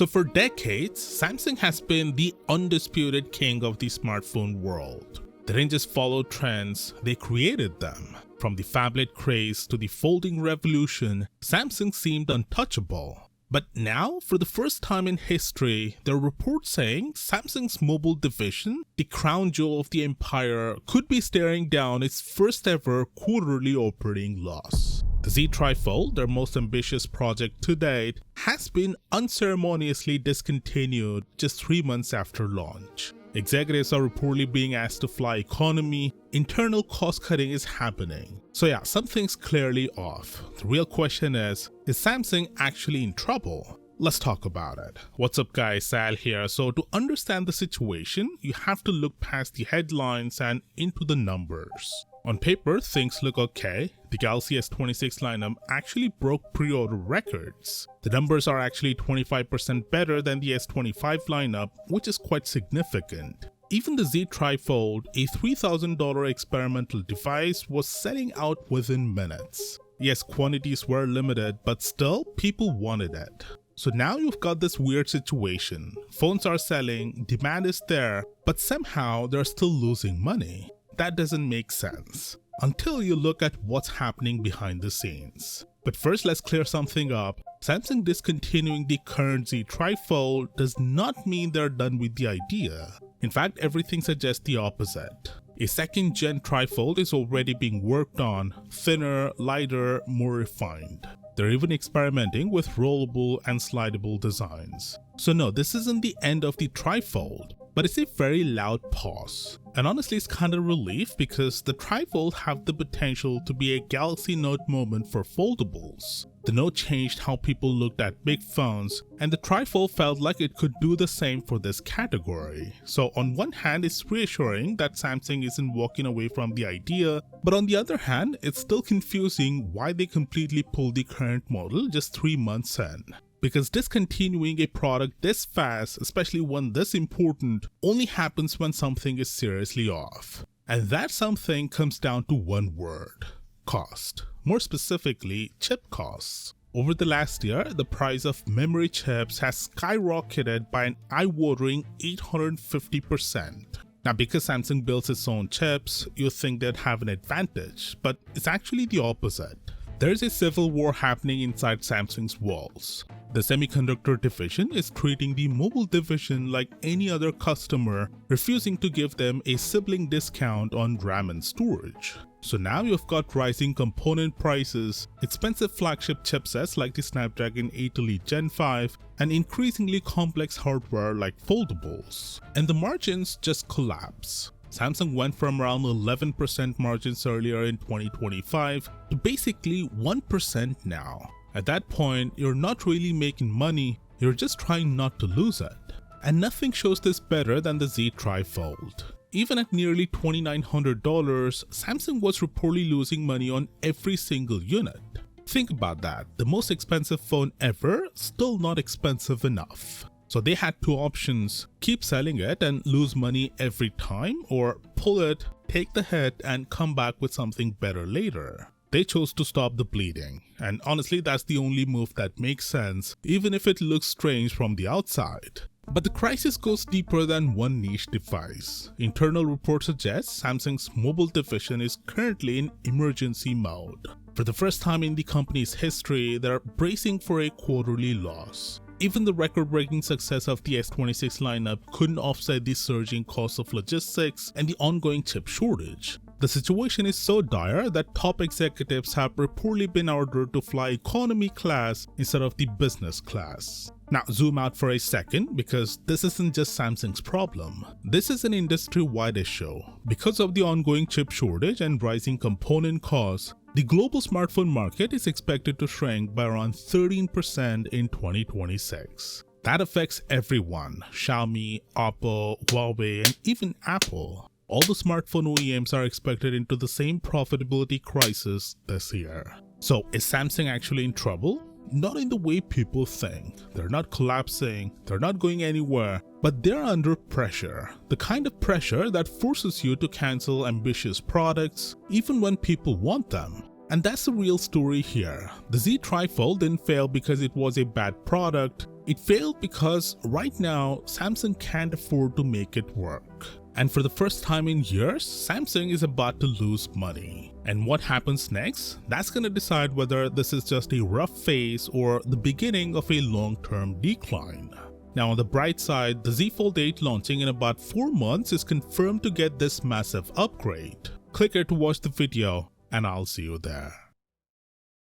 So for decades, Samsung has been the undisputed king of the smartphone world. They didn't just follow trends, they created them. From the phablet craze to the folding revolution, Samsung seemed untouchable. But now, for the first time in history, there are reports saying Samsung's mobile division, the crown jewel of the empire, could be staring down its first ever quarterly operating loss. The Z Trifold, their most ambitious project to date, has been unceremoniously discontinued just 3 months after launch. Executives are reportedly being asked to fly economy, internal cost cutting is happening. So yeah, something's clearly off. The real question is Samsung actually in trouble? Let's talk about it. What's up guys, Sal here. So to understand the situation, you have to look past the headlines and into the numbers. On paper, things look okay. The Galaxy S26 lineup actually broke pre-order records. The numbers are actually 25% better than the S25 lineup, which is quite significant. Even the Z Trifold, a $3,000 experimental device, was selling out within minutes. Yes, quantities were limited, but still, people wanted it. So now you've got this weird situation. Phones are selling, demand is there, but somehow they're still losing money. That doesn't make sense until you look at what's happening behind the scenes. But first, let's clear something up. Samsung discontinuing the current Z Trifold does not mean they're done with the idea. In fact, everything suggests the opposite. A second-gen Trifold is already being worked on, thinner, lighter, more refined. They're even experimenting with rollable and slidable designs. So no, this isn't the end of the Trifold, but it's a very loud pause. And honestly, it's kind of relief because the Trifold have the potential to be a Galaxy Note moment for foldables. The Note changed how people looked at big phones, and the Trifold felt like it could do the same for this category. So on one hand, it's reassuring that Samsung isn't walking away from the idea, but on the other hand, it's still confusing why they completely pulled the current model just 3 months in. Because discontinuing a product this fast, especially one this important, only happens when something is seriously off. And that something comes down to one word: cost. More specifically, chip costs. Over the last year, the price of memory chips has skyrocketed by an eye-watering 850%. Now, because Samsung builds its own chips, you'd think they'd have an advantage, but it's actually the opposite. There's a civil war happening inside Samsung's walls. The semiconductor division is treating the mobile division like any other customer, refusing to give them a sibling discount on RAM and storage. So now you've got rising component prices, expensive flagship chipsets like the Snapdragon 8 Elite Gen 5, and increasingly complex hardware like foldables. And the margins just collapse. Samsung went from around 11% margins earlier in 2025 to basically 1% now. At that point, you're not really making money, you're just trying not to lose it. And nothing shows this better than the Z Trifold. Even at nearly $2,900, Samsung was reportedly losing money on every single unit. Think about that, the most expensive phone ever, still not expensive enough. So they had two options: keep selling it and lose money every time, or pull it, take the hit, and come back with something better later. They chose to stop the bleeding, and honestly that's the only move that makes sense, even if it looks strange from the outside. But the crisis goes deeper than one niche device. Internal reports suggest Samsung's mobile division is currently in emergency mode. For the first time in the company's history, they're bracing for a quarterly loss. Even the record-breaking success of the S26 lineup couldn't offset the surging cost of logistics and the ongoing chip shortage. The situation is so dire that top executives have reportedly been ordered to fly economy class instead of the business class. Now zoom out for a second, because this isn't just Samsung's problem. This is an industry-wide issue. Because of the ongoing chip shortage and rising component costs, the global smartphone market is expected to shrink by around 13% in 2026. That affects everyone: Xiaomi, Oppo, Huawei, and even Apple. All the smartphone OEMs are expected into the same profitability crisis this year. So is Samsung actually in trouble? Not in the way people think. They're not collapsing, they're not going anywhere, but they're under pressure. The kind of pressure that forces you to cancel ambitious products even when people want them. And that's the real story here. The Z Trifold didn't fail because it was a bad product, It failed because right now Samsung can't afford to make it work. And for the first time in years, Samsung is about to lose money. And what happens next? That's going to decide whether this is just a rough phase or the beginning of a long-term decline. Now on the bright side, the Z Fold 8 launching in about 4 months is confirmed to get this massive upgrade. Click here to watch the video and I'll see you there.